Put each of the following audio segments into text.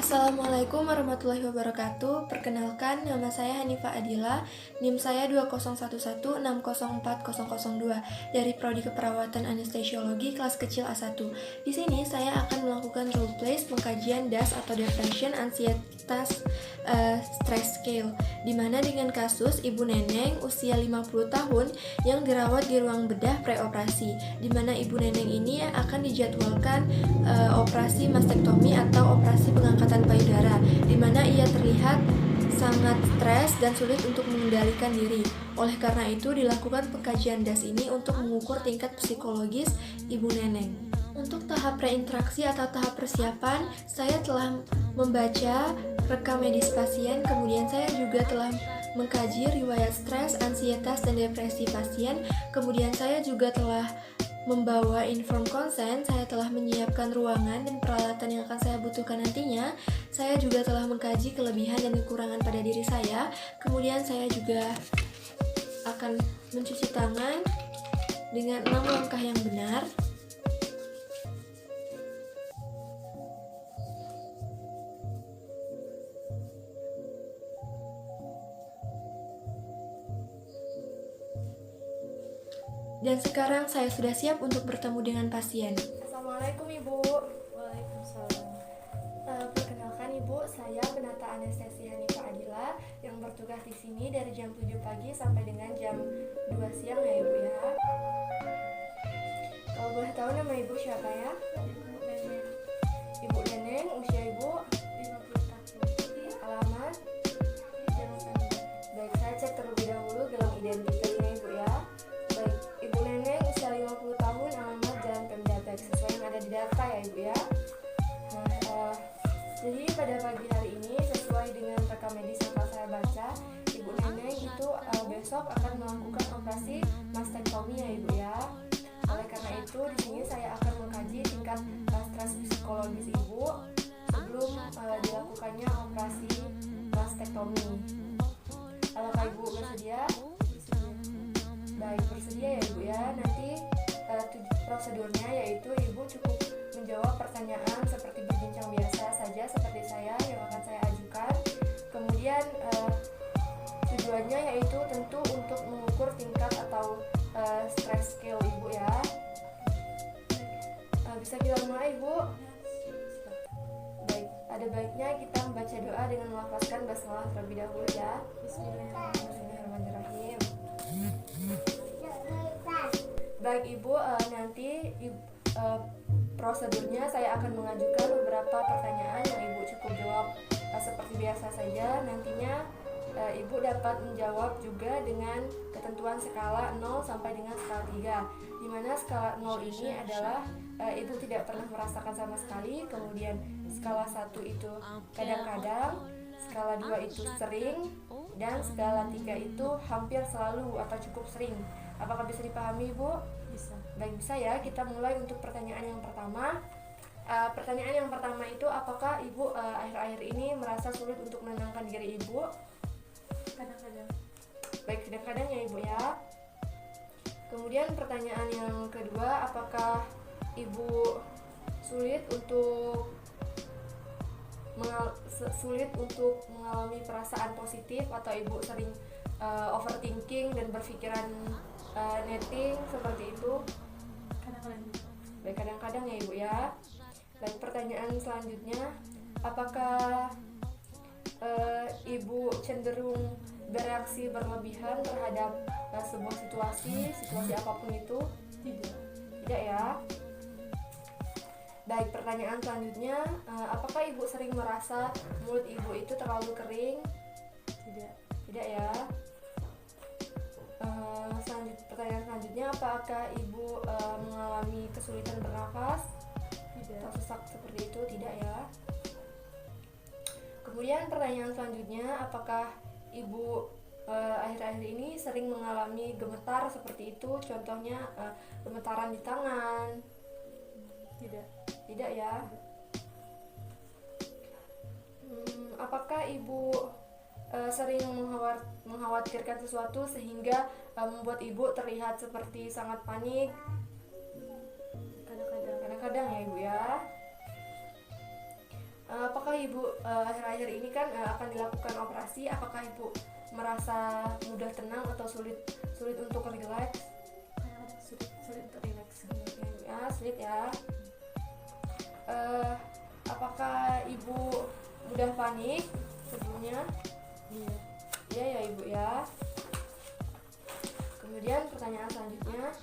Assalamualaikum warahmatullahi wabarakatuh. Perkenalkan, nama saya Hanifah Adila, NIM saya 201160404002 dari Prodi Keperawatan Anestesiologi kelas kecil A1. Di sini saya akan melakukan role play pengkajian DAS atau Depression Ansietas Stress Scale, di mana dengan kasus ibu neneng usia 50 tahun yang dirawat di ruang bedah preoperasi, di mana ibu neneng ini akan dijadwalkan operasi mastektomi atau operasi pengangkatan payudara, di mana ia terlihat sangat stres dan sulit untuk mengendalikan diri. Oleh karena itu, dilakukan pengkajian DAS ini untuk mengukur tingkat psikologis ibu neneng. Untuk tahap reinteraksi atau tahap persiapan, saya telah membaca rekam medis pasien, kemudian saya juga telah mengkaji riwayat stres, ansietas, dan depresi pasien, kemudian saya juga telah membawa informed consent, saya telah menyiapkan ruangan dan peralatan yang akan saya butuhkan nantinya. Saya juga telah mengkaji kelebihan dan kekurangan pada diri saya. Kemudian saya juga akan mencuci tangan dengan 6 langkah yang benar. Dan sekarang saya sudah siap untuk bertemu dengan pasien. Assalamualaikum Ibu. Waalaikumsalam. Perkenalkan Ibu, saya penata anestesi Hanifah Adila yang bertugas di sini dari jam 7 pagi sampai dengan jam 2 siang ya Ibu ya. Kalau boleh tahu nama Ibu siapa ya? Ibu Nenek, Ibu Neneng, usia Ibu, 50 tahun. alamat. Jangan sampai. Baik, saya cek terlebih dahulu gelang identitasnya Ibu ya. Baik, Ibu Neneng usia 50 tahun, alamat Jalan Pemda Baik, sesuai yang ada di data ya Ibu ya. Nah, jadi pada pagi hari ini sesuai dengan rekam medis yang telah saya baca, Ibu Neneng itu besok akan melakukan operasi mastektomi ya Ibu ya. Oleh karena itu di sini saya akan mengkaji tingkat stres psikologis Ibu sebelum dilakukannya operasi mastektomi. Apakah Ibu bersedia? Baik, bersedia ya Ibu ya. Nanti prosedurnya yaitu Ibu cukup menjawab pertanyaan seperti berbincang biasa saja seperti saya yang akan saya ajukan. Kemudian tujuannya yaitu tentu untuk mengukur tingkat atau stress scale Ibu ya. Bisa kita mulai Ibu? Baik, ada baiknya kita membaca doa dengan melafazkan basmalah terlebih dahulu ya. Bismillahirrahmanirrahim. Baik Ibu, nanti prosedurnya saya akan mengajukan beberapa pertanyaan yang Ibu cukup jawab seperti biasa saja. Nantinya Ibu dapat menjawab juga dengan ketentuan skala 0 sampai dengan skala 3, di mana skala 0 ini adalah Ibu tidak pernah merasakan sama sekali, kemudian skala 1 itu kadang-kadang, skala 2 itu sering, dan skala 3 itu hampir selalu atau cukup sering. Apakah bisa dipahami Ibu? Bisa. Baik, bisa ya. Kita mulai untuk pertanyaan yang pertama. Pertanyaan yang pertama itu, apakah Ibu akhir-akhir ini merasa sulit untuk menenangkan diri Ibu? Kadang-kadang. Baik, kadang-kadang ya Ibu ya. Kemudian pertanyaan yang kedua, apakah Ibu sulit untuk mengalami perasaan positif atau Ibu sering overthinking dan berpikiran netting seperti itu? Kadang-kadang. Baik, kadang-kadang ya Ibu ya. Baik, pertanyaan selanjutnya, apakah Ibu cenderung bereaksi berlebihan terhadap sebuah situasi apapun itu? Tidak. Tidak ya. Baik, pertanyaan selanjutnya, apakah Ibu sering merasa mulut Ibu itu terlalu kering? Tidak. Tidak ya. Pertanyaan selanjutnya, apakah Ibu mengalami kesulitan bernafas Tidak. atau sesak seperti itu? Tidak ya. Kemudian pertanyaan selanjutnya, apakah Ibu akhir-akhir ini sering mengalami gemetar seperti itu? Contohnya gemetaran di tangan? Tidak. Tidak ya. Apakah Ibu sering mengkhawatirkan sesuatu sehingga membuat Ibu terlihat seperti sangat panik? Kadang-kadang. Kadang-kadang ya Ibu ya. Apakah apakah Ibu akhir-akhir ini kan akan dilakukan operasi, apakah Ibu merasa mudah tenang atau sulit untuk relax? Sulit untuk rileks. Ya, sulit ya. Apakah Ibu mudah panik sebelumnya? Iya. Iya ya Ibu ya. Kemudian pertanyaan selanjutnya,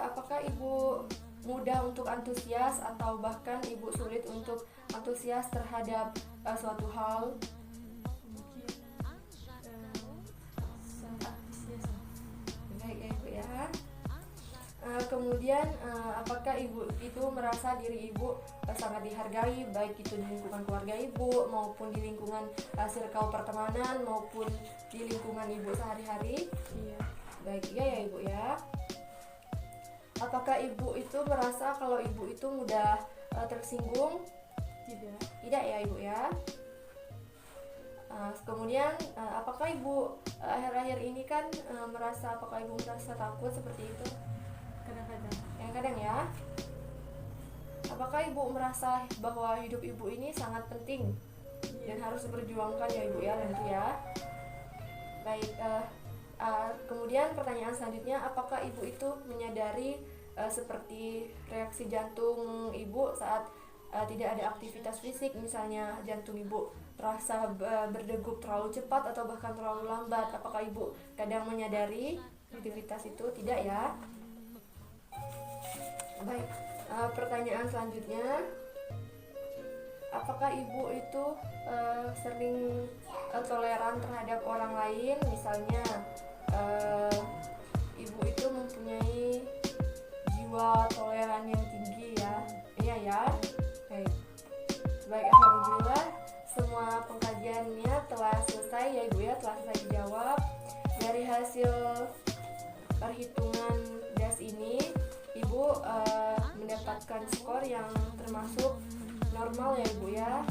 apakah Ibu mudah untuk antusias atau bahkan Ibu sulit untuk antusias terhadap suatu hal? Mungkin sangat antusias. Baik ya Ibu ya. Kemudian apakah Ibu itu merasa diri Ibu sangat dihargai, baik itu di lingkungan keluarga Ibu maupun di lingkungan circle pertemanan maupun di lingkungan Ibu sehari-hari? Iya. Baik ya Ibu ya. Apakah Ibu itu merasa kalau Ibu itu mudah tersinggung? Tidak. Tidak ya Ibu ya. Kemudian apakah Ibu akhir-akhir ini kan apakah Ibu merasa takut seperti itu? Kadang-kadang. Kadang ya. Apakah Ibu merasa bahwa hidup Ibu ini sangat penting dan harus diperjuangkan ya Ibu ya, tentu ya. Baik. Kemudian pertanyaan selanjutnya, apakah Ibu itu menyadari seperti reaksi jantung Ibu saat tidak ada aktivitas fisik, misalnya jantung Ibu terasa berdegup terlalu cepat atau bahkan terlalu lambat? Apakah Ibu kadang menyadari aktivitas itu? Tidak ya. Baik, pertanyaan selanjutnya, apakah Ibu itu sering toleran terhadap orang lain, misalnya Ibu itu mempunyai jiwa toleran yang tinggi ya? Iya ya. Baik, alhamdulillah semua pengkajiannya telah selesai ya Ibu ya, telah selesai dijawab. Dari hasil perhitungan DAS ini Ibu mendapatkan skor yang termasuk normal ya Ibu ya.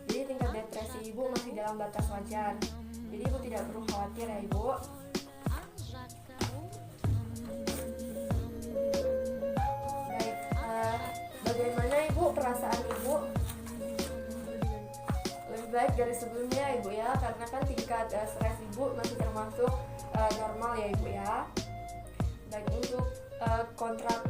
Jadi tingkat depresi Ibu masih dalam batas wajar. Jadi Ibu tidak perlu khawatir ya Ibu. Baik, bagaimana Ibu perasaan Ibu? Lebih baik dari sebelumnya Ibu ya, karena kan tingkat stres Ibu masih termasuk normal ya Ibu ya. Baik, untuk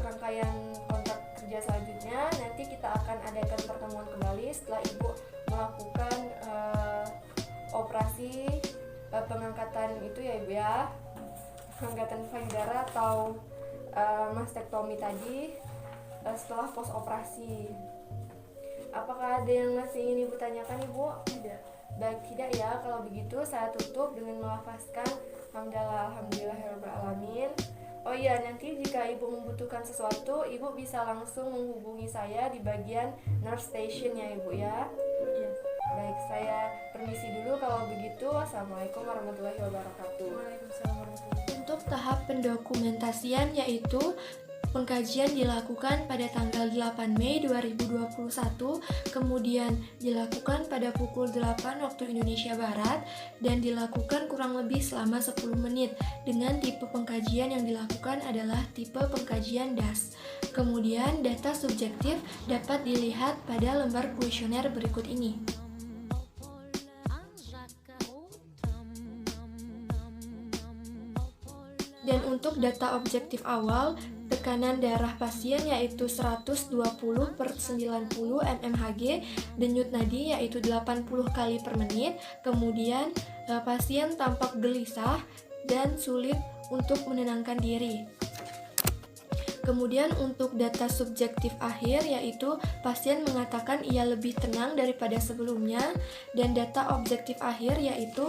rangkaian kontrak kerja selanjutnya nanti kita akan adakan pertemuan kembali setelah Ibu melakukan operasi pengangkatan itu ya Ibu ya, pengangkatan payudara atau mastektomi tadi setelah pos operasi. Apakah ada yang masih ingin Ibu tanyakan Ibu? Tidak. Baik, tidak ya. Kalau begitu saya tutup dengan melafazkan alhamdulillahirabbil alamin. Oh iya, nanti jika Ibu membutuhkan sesuatu, Ibu bisa langsung menghubungi saya di bagian nurse station ya Ibu ya. Iya. Baik, saya permisi dulu kalau begitu. Wassalamualaikum warahmatullahi wabarakatuh. Waalaikumsalam warahmatullahi wabarakatuh. Untuk tahap pendokumentasian yaitu pengkajian dilakukan pada tanggal 8 Mei 2021, kemudian dilakukan pada pukul 8 waktu Indonesia Barat, dan dilakukan kurang lebih selama 10 menit dengan tipe pengkajian yang dilakukan adalah tipe pengkajian DAS. Kemudian data subjektif dapat dilihat pada lembar kuesioner berikut ini. Dan untuk data objektif awal, tekanan darah pasien yaitu 120/90 mmHg, denyut nadi yaitu 80 kali per menit, kemudian pasien tampak gelisah dan sulit untuk menenangkan diri. Kemudian untuk data subjektif akhir yaitu pasien mengatakan ia lebih tenang daripada sebelumnya, dan data objektif akhir yaitu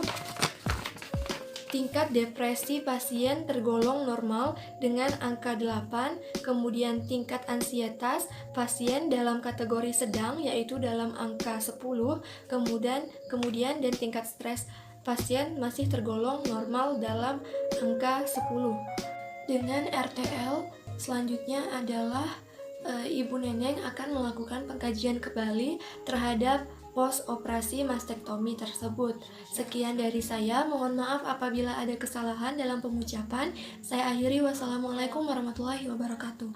tingkat depresi pasien tergolong normal dengan angka 8, kemudian tingkat ansietas pasien dalam kategori sedang yaitu dalam angka 10, kemudian dan tingkat stres pasien masih tergolong normal dalam angka 10. Dengan RTL selanjutnya adalah Ibu Neneng akan melakukan pengkajian kembali terhadap pos operasi mastektomi tersebut. Sekian dari saya, mohon maaf apabila ada kesalahan dalam pengucapan. Saya akhiri, wassalamualaikum warahmatullahi wabarakatuh.